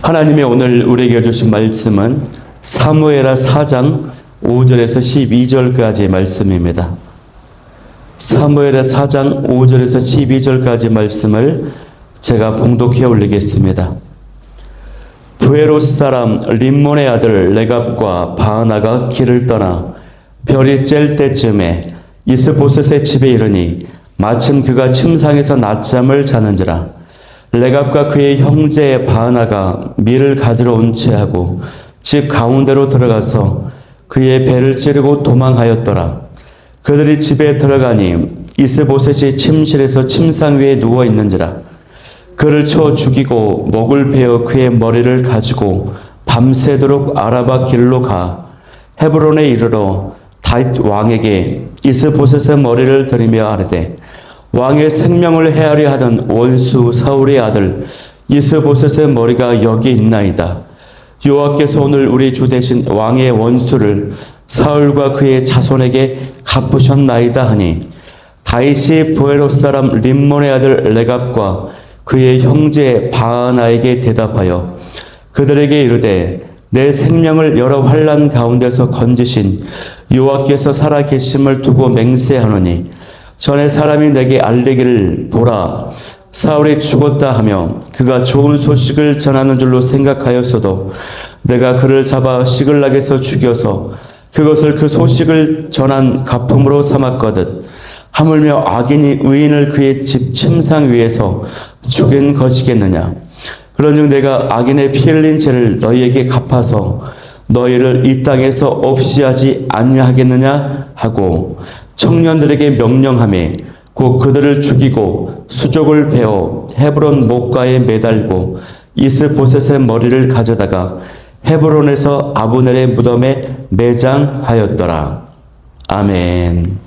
하나님의 오늘 우리에게 주신 말씀은 사무엘하 4장 5절에서 12절까지의 말씀입니다. 사무엘하 4장 5절에서 12절까지 말씀을 제가 봉독해 올리겠습니다. 부에롯 사람 림몬의 아들 레갑과 바하나가 길을 떠나 별이 쬐을 때쯤에 이스보셋의 집에 이르니 마침 그가 침상에서 낮잠을 자는지라. 레갑과 그의 형제 바하나가 밀을 가지러 온 채하고 집 가운데로 들어가서 그의 배를 찌르고 도망하였더라. 그들이 집에 들어가니 이스보셋이 침실에서 침상 위에 누워 있는지라. 그를 쳐 죽이고 목을 베어 그의 머리를 가지고 밤새도록 아라바 길로 가 헤브론에 이르러 다윗 왕에게 이스보셋의 머리를 들이며 아뢰되 왕의 생명을 해하려 하던 원수 사울의 아들 이스보셋의 머리가 여기 있나이다. 여호와께서 오늘 우리 주 대신 왕의 원수를 사울과 그의 자손에게 갚으셨나이다 하니 다윗이 부에롯 사람 림몬의 아들 레갑과 그의 형제 바하나에게 대답하여 그들에게 이르되 내 생명을 여러 환난 가운데서 건지신 여호와께서 살아계심을 두고 맹세하노니 전에 사람이 내게 알리기를 보라 사울이 죽었다 하며 그가 좋은 소식을 전하는 줄로 생각하였어도 내가 그를 잡아 시글락에서 죽여서 그것을 그 소식을 전한 가품으로 삼았거든. 하물며 악인이 의인을 그의 집 침상 위에서 죽인 것이겠느냐. 그런즉 내가 악인의 피 흘린 죄를 너희에게 갚아서 너희를 이 땅에서 없이 하지 아니하겠느냐 하고 청년들에게 명령하며 곧 그들을 죽이고 수족을 베어 헤브론 목가에 매달고 이스보셋의 머리를 가져다가 헤브론에서 아브넬의 무덤에 매장하였더라. 아멘.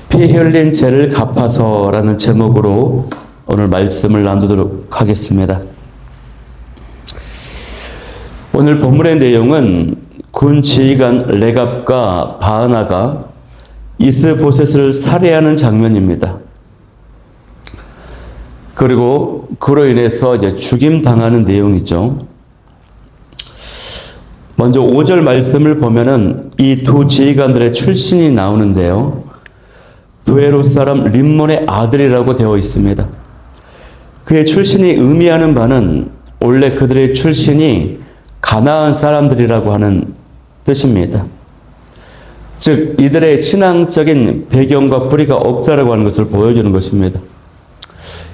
피 흘린 죄를 갚아서라는 제목으로 오늘 말씀을 나누도록 하겠습니다. 오늘 본문의 내용은 군 지휘관 레갑과 바하나가 이스보셋을 살해하는 장면입니다. 그리고 그로 인해서 이제 죽임 당하는 내용이죠. 먼저 5절 말씀을 보면은 이 두 지휘관들의 출신이 나오는데요. 부에롯 사람 림몬의 아들이라고 되어 있습니다. 그의 출신이 의미하는 바는 원래 그들의 출신이 가나안 사람들이라고 하는 뜻입니다. 즉 이들의 신앙적인 배경과 뿌리가 없다라고 하는 것을 보여주는 것입니다.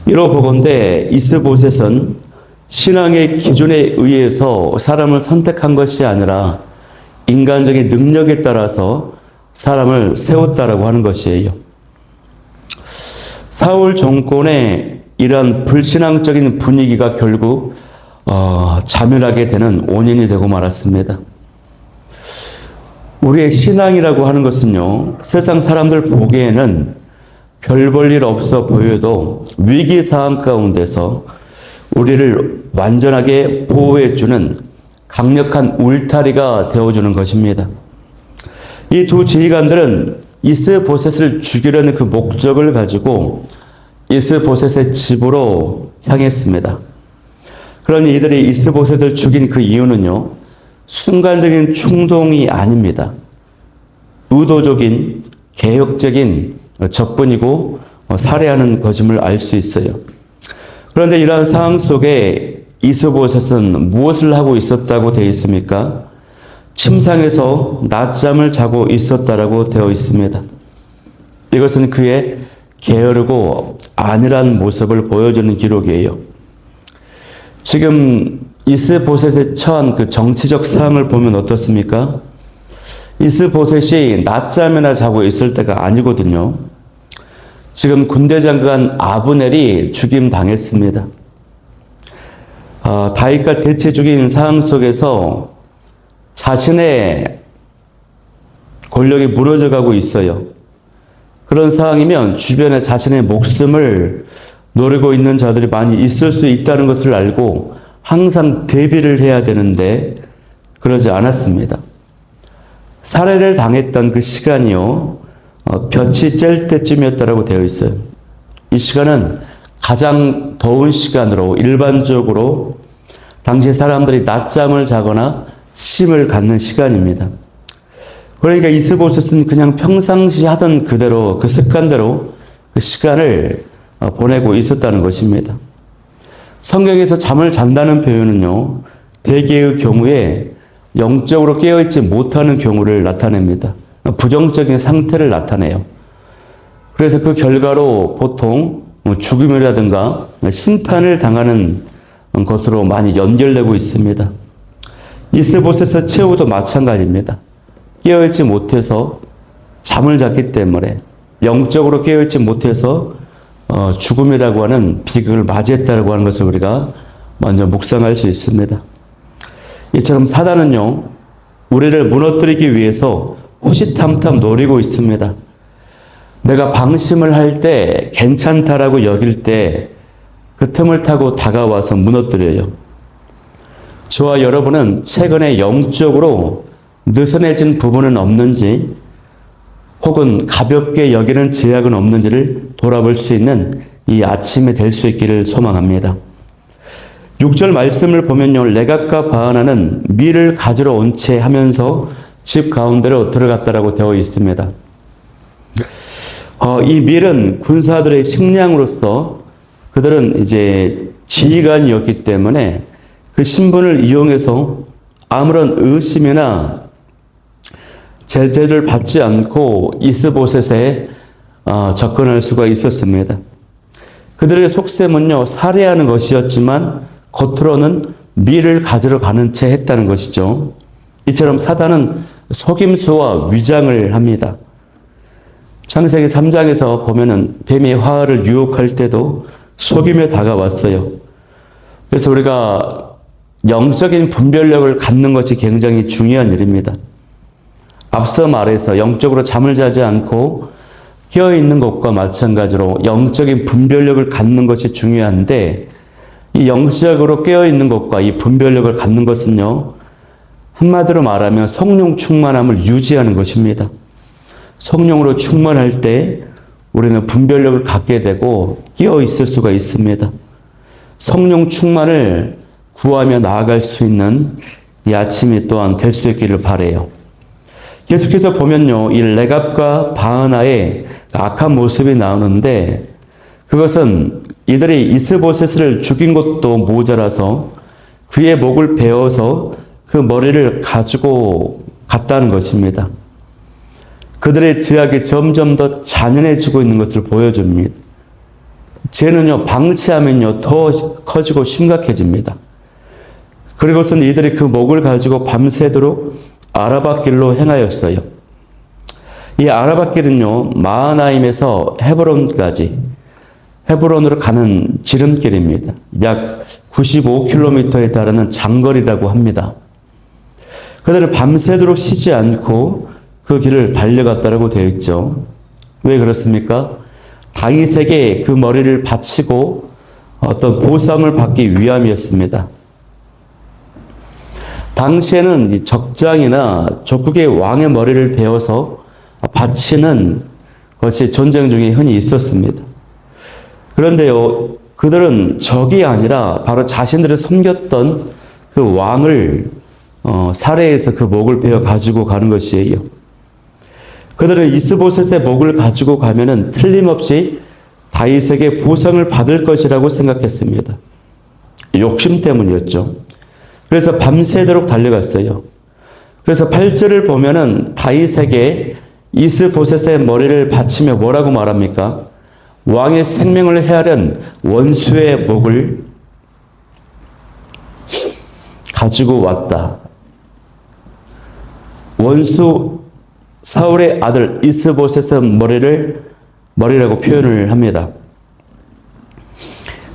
이로 보건대 이스보셋은 신앙의 기준에 의해서 사람을 선택한 것이 아니라 인간적인 능력에 따라서 사람을 세웠다라고 하는 것이에요. 사울 정권의 이러한 불신앙적인 분위기가 결국 자멸하게 되는 원인이 되고 말았습니다. 우리의 신앙이라고 하는 것은요, 세상 사람들 보기에는 별 볼 일 없어 보여도 위기 상황 가운데서 우리를 완전하게 보호해주는 강력한 울타리가 되어주는 것입니다. 이 두 지휘관들은 이스보셋을 죽이려는 그 목적을 가지고 이스보셋의 집으로 향했습니다. 그러니 이들이 이스보셋을 죽인 그 이유는요, 순간적인 충동이 아닙니다. 의도적인 계획적인 적분이고 살해하는 것임을 알 수 있어요. 그런데 이러한 상황 속에 이스보셋은 무엇을 하고 있었다고 되어 있습니까? 침상에서 낮잠을 자고 있었다라고 되어 있습니다. 이것은 그의 게으르고 안일한 모습을 보여주는 기록이에요. 지금 이스보셋에 처한 그 정치적 상황을 보면 어떻습니까? 이스보셋이 낮잠이나 자고 있을 때가 아니거든요. 지금 군대 장관 아브넬이 죽임 당했습니다. 다윗과 대치 중인 상황 속에서 자신의 권력이 무너져 가고 있어요. 그런 상황이면 주변에 자신의 목숨을 노리고 있는 자들이 많이 있을 수 있다는 것을 알고 항상 대비를 해야 되는데 그러지 않았습니다. 살해를 당했던 그 시간이요, 볕이 쬐을 때쯤이었다고 되어 있어요. 이 시간은 가장 더운 시간으로 일반적으로 당시 사람들이 낮잠을 자거나 침을 갖는 시간입니다. 그러니까 이스보셋은 그냥 평상시 하던 그대로 그 습관대로 그 시간을 보내고 있었다는 것입니다. 성경에서 잠을 잔다는 표현은요, 대개의 경우에 영적으로 깨어있지 못하는 경우를 나타냅니다. 부정적인 상태를 나타내요. 그래서 그 결과로 보통 죽음이라든가 심판을 당하는 것으로 많이 연결되고 있습니다. 이스보셋의 최후도 마찬가지입니다. 깨어있지 못해서 잠을 잤기 때문에 영적으로 깨어있지 못해서 죽음이라고 하는 비극을 맞이했다고 하는 것을 우리가 먼저 묵상할 수 있습니다. 이처럼 사단은요, 우리를 무너뜨리기 위해서 호시탐탐 노리고 있습니다. 내가 방심을 할 때 괜찮다라고 여길 때 그 틈을 타고 다가와서 무너뜨려요. 저와 여러분은 최근에 영적으로 느슨해진 부분은 없는지 혹은 가볍게 여기는 제약은 없는지를 돌아볼 수 있는 이 아침이 될 수 있기를 소망합니다. 6절 말씀을 보면요, 레갑과 바하나는 밀을 가지러 온 채 하면서 집 가운데로 들어갔다라고 되어 있습니다. 이 밀은 군사들의 식량으로서 그들은 이제 지휘관이었기 때문에 그 신분을 이용해서 아무런 의심이나 제재를 받지 않고 이스보셋에 접근할 수가 있었습니다. 그들의 속셈은요, 살해하는 것이었지만 겉으로는 밀을 가지러 가는 채 했다는 것이죠. 이처럼 사단은 속임수와 위장을 합니다. 창세기 3장에서 보면은 뱀이 화를 유혹할 때도 속임에 다가왔어요. 그래서 우리가 영적인 분별력을 갖는 것이 굉장히 중요한 일입니다. 앞서 말해서 영적으로 잠을 자지 않고 깨어있는 것과 마찬가지로 영적인 분별력을 갖는 것이 중요한데, 이 영적으로 깨어있는 것과 이 분별력을 갖는 것은요, 한마디로 말하면 성령 충만함을 유지하는 것입니다. 성령으로 충만할 때 우리는 분별력을 갖게 되고 깨어 있을 수가 있습니다. 성령 충만을 구하며 나아갈 수 있는 이 아침이 또한 될 수 있기를 바라요. 계속해서 보면요, 이 레갑과 바하나의 악한 모습이 나오는데, 그것은 이들이 이스보셋을 죽인 것도 모자라서 그의 목을 베어서 그 머리를 가지고 갔다는 것입니다. 그들의 죄악이 점점 더 잔인해지고 있는 것을 보여줍니다. 죄는요, 방치하면요, 더 커지고 심각해집니다. 그리고선 이들이 그 목을 가지고 밤새도록 아라밧길로 행하였어요. 이 아라밧길은요, 마하나임에서 헤브론까지, 헤브론으로 가는 지름길입니다. 약 95km에 달하는 장거리라고 합니다. 그들은 밤새도록 쉬지 않고 그 길을 달려갔다라고 되어 있죠. 왜 그렇습니까? 다윗에게 그 머리를 바치고 어떤 보상을 받기 위함이었습니다. 당시에는 적장이나 적국의 왕의 머리를 베어서 바치는 것이 전쟁 중에 흔히 있었습니다. 그런데요, 그들은 적이 아니라 바로 자신들을 섬겼던 그 왕을 살해해서 그 목을 베어 가지고 가는 것이에요. 그들은 이스보셋의 목을 가지고 가면은 틀림없이 다윗에게 보상을 받을 것이라고 생각했습니다. 욕심 때문이었죠. 그래서 밤새도록 달려갔어요. 그래서 8절을 보면은 다윗에게 이스보셋의 머리를 바치며 뭐라고 말합니까? 왕의 생명을 헤아린 원수의 목을 가지고 왔다. 원수 사울의 아들 이스보셋의 머리라고 표현을 합니다.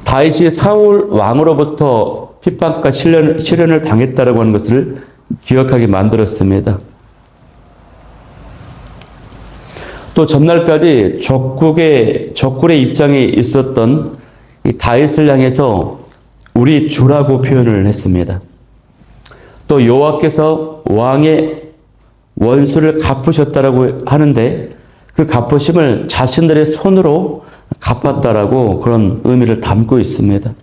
다윗이 사울 왕으로부터 핍박과 시련을 당했다라고 하는 것을 기억하게 만들었습니다. 또 전날까지 적군의 입장에 있었던 이 다윗을 향해서 우리 주라고 표현을 했습니다. 또 여호와께서 왕의 원수를 갚으셨다라고 하는데 그 갚으심을 자신들의 손으로 갚았다라고 그런 의미를 담고 있습니다.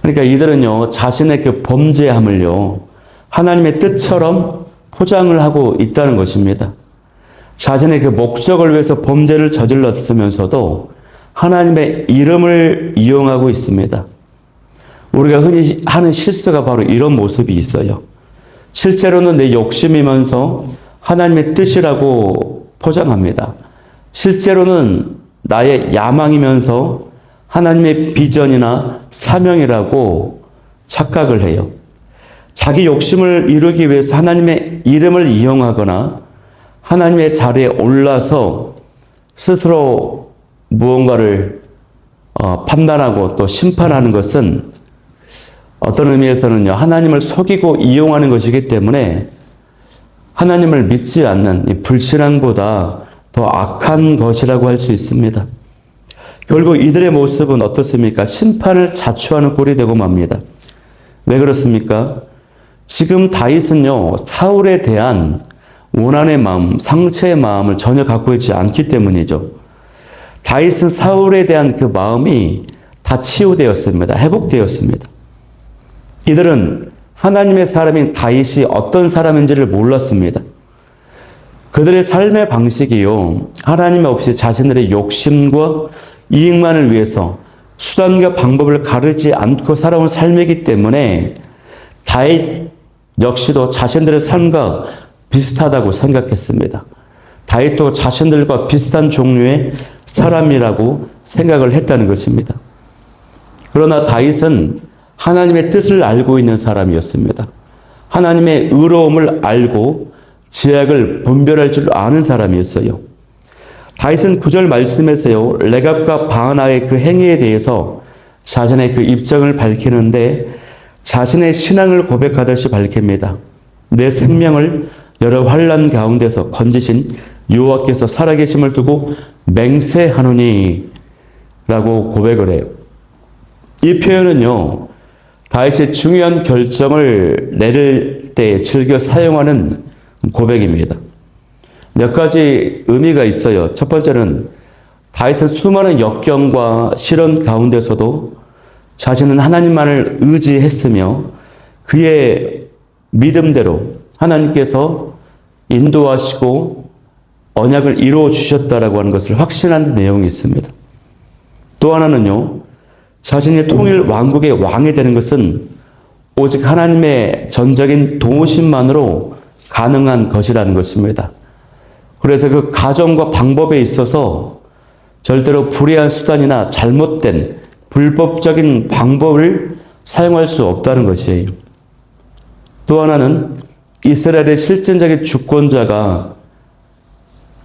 그러니까 이들은요, 자신의 그 범죄함을요, 하나님의 뜻처럼 포장을 하고 있다는 것입니다. 자신의 그 목적을 위해서 범죄를 저질렀으면서도 하나님의 이름을 이용하고 있습니다. 우리가 흔히 하는 실수가 바로 이런 모습이 있어요. 실제로는 내 욕심이면서 하나님의 뜻이라고 포장합니다. 실제로는 나의 야망이면서 하나님의 비전이나 사명이라고 착각을 해요. 자기 욕심을 이루기 위해서 하나님의 이름을 이용하거나 하나님의 자리에 올라서 스스로 무언가를 판단하고 또 심판하는 것은 어떤 의미에서는요, 하나님을 속이고 이용하는 것이기 때문에 하나님을 믿지 않는 이 불신앙보다 더 악한 것이라고 할 수 있습니다. 결국 이들의 모습은 어떻습니까? 심판을 자초하는 꼴이 되고 맙니다. 왜 그렇습니까? 지금 다윗은요, 사울에 대한 원한의 마음, 상처의 마음을 전혀 갖고 있지 않기 때문이죠. 다윗은 사울에 대한 그 마음이 다 치유되었습니다. 회복되었습니다. 이들은 하나님의 사람인 다윗이 어떤 사람인지를 몰랐습니다. 그들의 삶의 방식이요, 하나님 없이 자신들의 욕심과 이익만을 위해서 수단과 방법을 가르지 않고 살아온 삶이기 때문에 다윗 역시도 자신들의 삶과 비슷하다고 생각했습니다. 다윗도 자신들과 비슷한 종류의 사람이라고 생각을 했다는 것입니다. 그러나 다윗은 하나님의 뜻을 알고 있는 사람이었습니다. 하나님의 의로움을 알고 죄악을 분별할 줄 아는 사람이었어요. 다윗은 9절 말씀에서요, 레갑과 바하나의 그 행위에 대해서 자신의 그 입장을 밝히는데 자신의 신앙을 고백하듯이 밝힙니다. 내 생명을 여러 환난 가운데서 건지신 여호와께서 살아계심을 두고 맹세하노니 라고 고백을 해요. 이 표현은요, 다윗의 중요한 결정을 내릴 때 즐겨 사용하는 고백입니다. 몇 가지 의미가 있어요. 첫 번째는 다윗은 수많은 역경과 시련 가운데서도 자신은 하나님만을 의지했으며 그의 믿음대로 하나님께서 인도하시고 언약을 이루어 주셨다라고 하는 것을 확신하는 내용이 있습니다. 또 하나는요, 자신의 통일 왕국의 왕이 되는 것은 오직 하나님의 전적인 도우심만으로 가능한 것이라는 것입니다. 그래서 그 가정과 방법에 있어서 절대로 불의한 수단이나 잘못된 불법적인 방법을 사용할 수 없다는 것이에요. 또 하나는 이스라엘의 실질적인 주권자가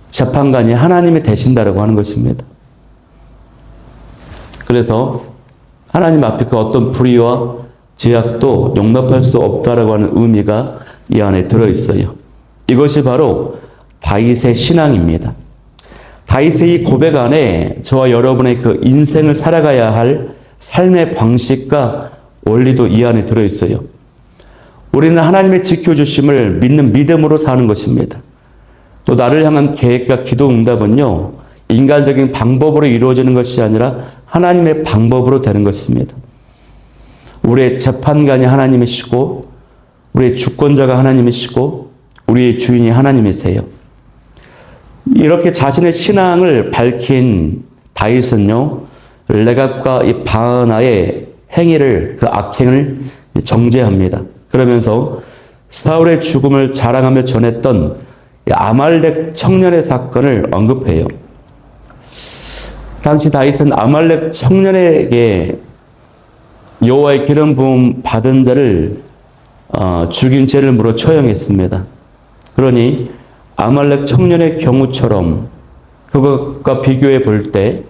재판관이 하나님이 되신다라고 하는 것입니다. 그래서 하나님 앞에 그 어떤 불의와 죄악도 용납할 수 없다라고 하는 의미가 이 안에 들어있어요. 이것이 바로 다윗의 신앙입니다. 다윗의 이 고백 안에 저와 여러분의 그 인생을 살아가야 할 삶의 방식과 원리도 이 안에 들어있어요. 우리는 하나님의 지켜주심을 믿는 믿음으로 사는 것입니다. 또 나를 향한 계획과 기도 응답은요, 인간적인 방법으로 이루어지는 것이 아니라 하나님의 방법으로 되는 것입니다. 우리의 재판관이 하나님이시고 우리의 주권자가 하나님이시고 우리의 주인이 하나님이세요. 이렇게 자신의 신앙을 밝힌 다윗은요, 레갑과 이 바하나의 행위를, 그 악행을 정죄합니다. 그러면서 사울의 죽음을 자랑하며 전했던 아말렉 청년의 사건을 언급해요. 당시 다윗은 아말렉 청년에게 여호와의 기름 부음 받은 자를 죽인 죄를 물어 처형했습니다. 그러니 아말렉 청년의 경우처럼 그것과 비교해 볼 때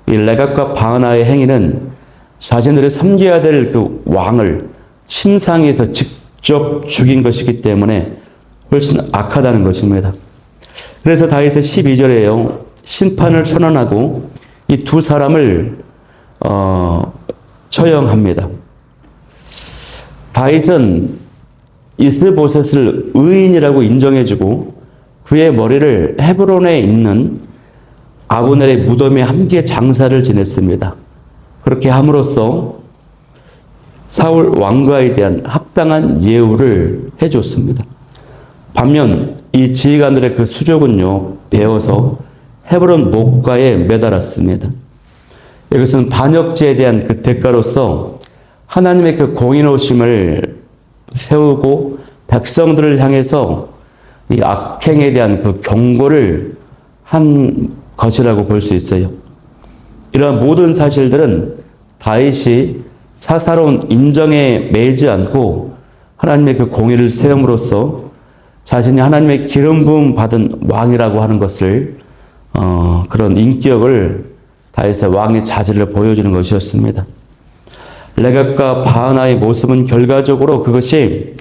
이 레갑과 바하나의 행위는 자신들이 섬겨야 될 그 왕을 침상에서 직접 죽인 것이기 때문에 훨씬 악하다는 것입니다. 그래서 다윗의 12절에요. 심판을 선언하고 이 두 사람을 처형합니다. 다윗은 이스보셋을 의인이라고 인정해주고 그의 머리를 헤브론에 있는 아브넬의 무덤에 함께 장사를 지냈습니다. 그렇게 함으로써 사울 왕가에 대한 합당한 예우를 해줬습니다. 반면 이 지휘관들의 그 수족은요, 배워서 헤브론 목가에 매달았습니다. 이것은 반역죄에 대한 그 대가로서 하나님의 그 공의로우심을 세우고 백성들을 향해서 이 악행에 대한 그 경고를 한 것이라고 볼 수 있어요. 이러한 모든 사실들은 다윗이 사사로운 인정에 매이지 않고 하나님의 그 공의를 세움으로써 자신이 하나님의 기름 부음 받은 왕이라고 하는 것을 그런 인격을 다윗의 왕의 자질을 보여주는 것이었습니다. 레갑과 바하나의 모습은 결과적으로 그것이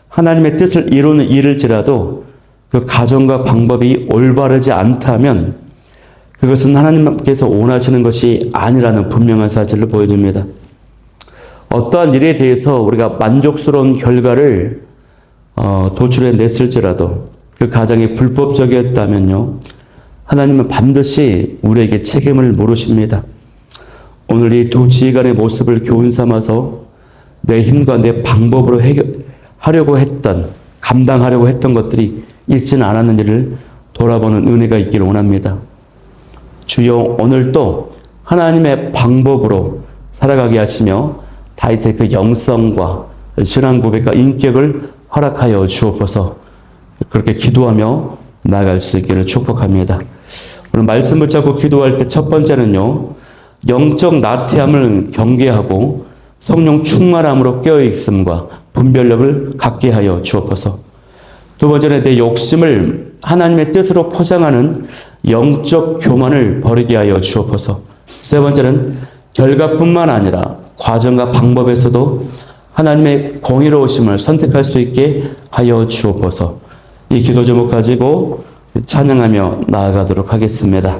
하나님의 뜻을 이루는 일일지라도 그 가정과 방법이 올바르지 않다면 그것은 하나님께서 원하시는 것이 아니라는 분명한 사실을 보여줍니다. 어떠한 일에 대해서 우리가 만족스러운 결과를 도출해 냈을지라도 그 가정이 불법적이었다면요, 하나님은 반드시 우리에게 책임을 물으십니다. 오늘 이 두 지휘관의 모습을 교훈 삼아서 내 힘과 내 방법으로 하려고 했던, 감당하려고 했던 것들이 있지는 않았는지를 돌아보는 은혜가 있기를 원합니다. 주여, 오늘도 하나님의 방법으로 살아가게 하시며 다윗의 그 영성과 신앙 고백과 인격을 허락하여 주옵소서. 그렇게 기도하며 나아갈 수 있기를 축복합니다. 오늘 말씀 붙잡고 기도할 때 첫 번째는요, 영적 나태함을 경계하고 성령 충만함으로 깨어있음과 분별력을 갖게 하여 주옵소서. 두 번째는 내 욕심을 하나님의 뜻으로 포장하는 영적 교만을 버리게 하여 주옵소서. 세 번째는 결과뿐만 아니라 과정과 방법에서도 하나님의 공의로우심을 선택할 수 있게 하여 주옵소서. 이 기도 제목 가지고 찬양하며 나아가도록 하겠습니다.